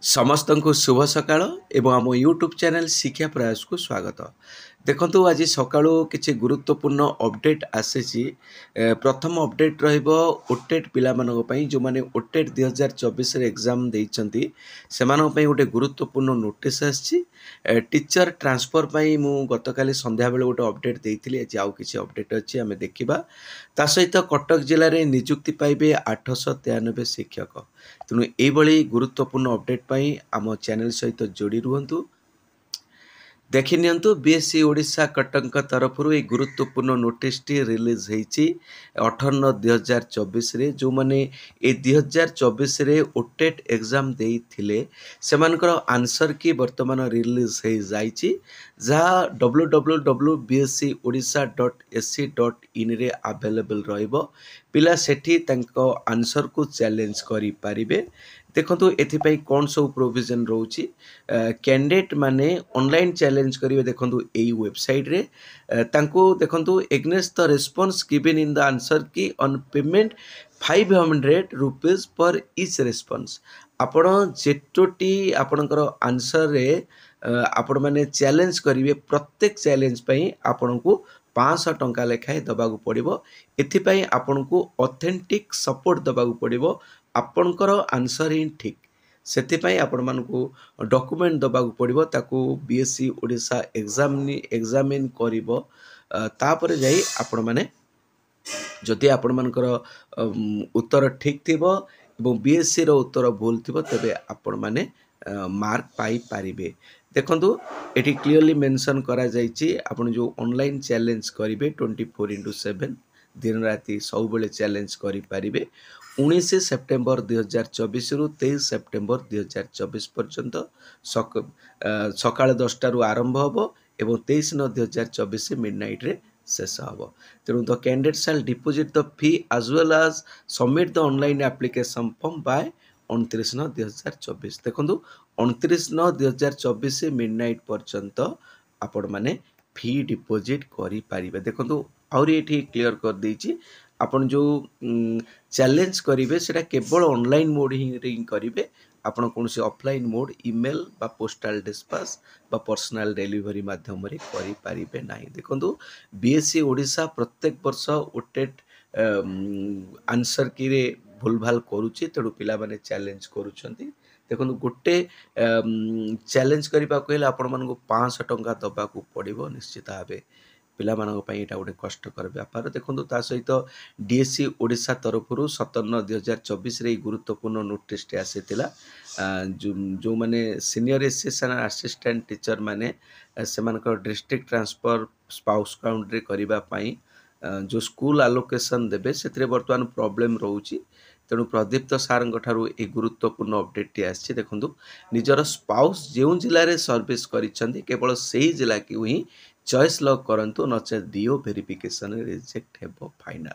समस्त को शुभ सकाळ एवं आम यूट्यूब चैनल शिक्षा प्रयास को स्वागत। देखंतु आज सकाळू किछि गुरुत्वपूर्ण अपडेट आसीछि। प्रथम अपडेट रहिबो ओटेट पिला मानक पई जो माने ओटेट 2024 रे एग्जाम देइचंती सेमानक पई गोटे गुरुत्वपूर्ण नोटिस आछि। टीचर ट्रांसफर पई मु गतकाली संध्या बेले गोटे अपडेट देइथिली। आज आउ किछि अपडेट अछि आमे देखिबा। ता सहित कटक जिल्ला रे नियुक्ति पाइबे 893 शिक्षक। तेणु ये गुरुत्वपूर्ण अपडेट पाई आम चैनल सहित जोड़ी रुहतु। देखि नियंतु बीएससी ओडिशा कटक तरफ ये गुरुत्वपूर्ण नोटिस टी रिलीज होती 18/9/2024 रे जो माने ए 2024 रे ओटेट एग्जाम देइथिले सेमानकर आंसर की वर्तमान रिलीज हो जाइछि जहाँ www.bscodisha.ac.in रे अवेलेबल रहिबो। पिला सेठी तांको आंसर को चैलेंज करि पारिबे। देखंतु एथिपाई कौन सब प्रोविजन रोची कैंडिडेट माने ऑनलाइन चैलेंज करिवे। देखंतु एई वेबसाइट रे तांको देखंतु against the response given in the answer की ऑन पेमेंट 500 रुपीस पर ईच रिस्पांस। आपण जेटोटी आपणकर आंसर रे आपण माने चैलेंज करिवे प्रत्येक चैलेंज पई आपनको 500 टंका लेखाए दबागु पड़िबो। एथिपाई आपनको ऑथेंटिक सपोर्ट दबागु पड़िबो। आपणकर आंसर ही ठीक सेथिपाई आपण मानकु डॉक्यूमेंट दबागु पड़िबो। ताकू बीएससी ओडिशा एग्जामिन करिवो। तापरे जाई आपण माने जदि आपण मानकर उत्तर ठीक थिबो एवं बीएससी रो उत्तर भूल थिबो तबे आपण माने मार्क पाई पारिबे। देखंतु एटी क्लियरली मेंशन करा जायछि आपण जो ऑनलाइन चैलेंज करिवे 24/7 दिन राति सब बेले चैलेंज करि पारिबे। 19 सेप्टेम्बर 2024 रु 23 सेप्टेम्बर 2024 पर्यंत सकाळ 10 रु आरंभ होबो एवं 23/9/2024 मिडनाइट रे शेष होबो। तेणु the candidate shell deposit the fee as well as submit the online application form by 29/9/2024। देखंतु 29/9/2024 मिडनाइट पर्यंत आपण माने फी डिपोजिट करि पारिबे। देखंतु और ये क्लियर कर देछि आपण जो चैलेंज करिवे सेटा केवल ऑनलाइन मोड ही करिवे। आपण कोनसे ऑफलाइन मोड ईमेल बा पोस्टल डिस्पैच बा पर्सनल डिलीवरी माध्यम रे करि पारिबे नाही। देखंतु बीएससी ओडिशा प्रत्येक वर्ष ओटेट आंसर की रे भूल भाल करूची तेणु पिला माने चैलेंज करूछंती। देखंतु गोटे चैलेंज करिबा कहले आपण मानको 500 टंका दबा को पड़िबो निश्चित भाबे। पिला मानक पई एटा गोटे कष्टकर व्यापार। देखंतु ता सहित डीएससी ओडिशा तरफ 17/9/2024 रे गुरुत्वपूर्ण नोटिस टे आसीतिला। जो माने सीनियर एसोसिएशन असिस्टेंट टीचर माने सेमानकर डिस्ट्रिक्ट ट्रांसफर स्पाउस काउंट रे करिबा पई जो स्कूल एलोकेशन देबे सेतरे वर्तमान प्रॉब्लम रहउची। तेणु प्रदीप्त सार ठारू ए गुरुत्वपूर्ण अपडेट टी आछि। देखंतु निजर स्पाउस जेउ जिल्ला रे सर्विस करिसंती केवल सेही जिल्ला की ही चॉइस लॉक करंतु नचे डीओ वेरिफिकेशन रिजेक्ट हेबो फाइनल।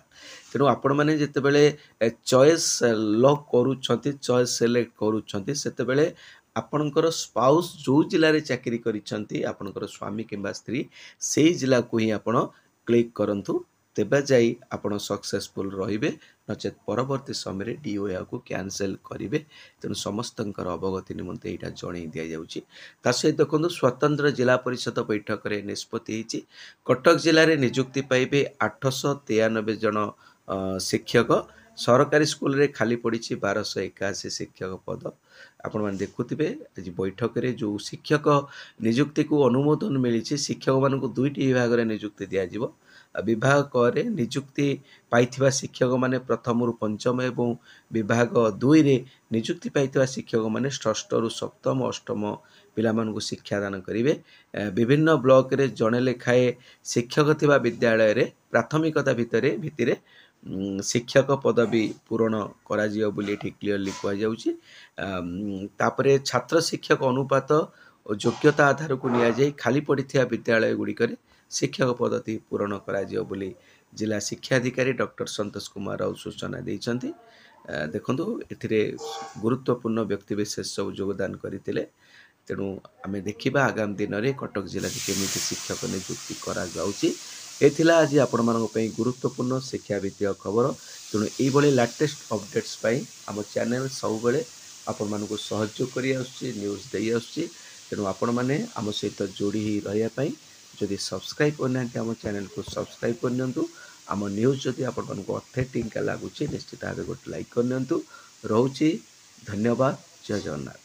तेणु आपण माने जेते बेले चॉइस लॉक करूछंती चॉइस सिलेक्ट करूछंती सेते बेले आपणकर स्पाउस जो जिल्ला रे चाकरी करिसंती आपणकर स्वामी किंबा स्त्री सेही जिल्ला को ही आपण क्लिक करंतु तेबे जाई आपण सक्सेसफुल रहिबे। नचेत परवर्ती समय डीओ को कैंसिल करिवे। तेणु समस्तंकर अवगति निमंते एटा जणै दिया जाउची। ता सहित देखो स्वतंत्र जिला परिषद बैठक रे निष्पत्ति होईची कटक जिले में नियुक्ति पाइबे 893 जन शिक्षक। सरकारी स्कूल रे खाली पड़ी 1281 शिक्षक पद। आपण मैंने देखुथिबे आज बैठक रे जो शिक्षक नियुक्ति को अनुमोदन मिली शिक्षक मान को दुईटी विभाग रे नियुक्ति दिया जिवो। विभाग क नियुक्ति पाइथिबा शिक्षक माने प्रथम रु पंचम एवं विभाग 2 रे नियुक्ति पाइथिबा शिक्षक माने षष्ठ रु सप्तम अष्टम पिला मानकु शिक्षादान करिवे। विभिन्न ब्लॉक रे जणे लेखाए शिक्षक थिबा विद्यालय रे प्राथमिकता भितरे शिक्षक पदवी पूरण करा जियो बोली एठी क्लियरली कह जाउची। तापरे छात्र शिक्षक अनुपात और योग्यता आधार को निया जाई खाली पड़िथिया विद्यालय गुड़िकरे शिक्षक पदवी पूरण करा जियो बोली जिला शिक्षा अधिकारी डॉक्टर संतोष कुमार राव सूचना देइछंती। देखंतु एथिरे गुरुत्वपूर्ण व्यक्ति विशेष सब योगदान करथिले। तेणु आमे देखिबा आगामी दिन में कटक जिला केमिति शिक्षक नियुक्ति करा जाउची। एथिला आज आपण मानक पई गुरुत्वपूर्ण शिक्षा भित्तिक खबर। तेणु एई बळे लेटेस्ट अपडेट्स पई हम चैनल सब बेले ଆପଣମାନଙ୍କୁ ସହଯୋଗ କରି ଆସୁଛି, ନ୍ୟୁଜ୍ ଦେଇ ଆସୁଛି। ତେଣୁ ଆପଣମାନେ ଆମ ସହିତ ଯୋଡ଼ି ହୋଇ ରହିବା ପାଇଁ ଯଦି ସବସ୍କ୍ରାଇବ୍ କରିନାହାନ୍ତି ଆମ ଚ୍ୟାନେଲକୁ ସବସ୍କ୍ରାଇବ୍ କରିନିଅନ୍ତୁ। ଆମ ନ୍ୟୁଜ୍ ଯଦି ଆପଣମାନଙ୍କୁ ଅଥେଣ୍ଟିକ୍ ଲାଗୁଛି ନିଶ୍ଚିତ ଭାବେ ଗୋଟେ ଲାଇକ୍ କରିନିଅନ୍ତୁ। ରହୁଛି, ଧନ୍ୟବାଦ, ଜୟ ଜଗନ୍ନାଥ।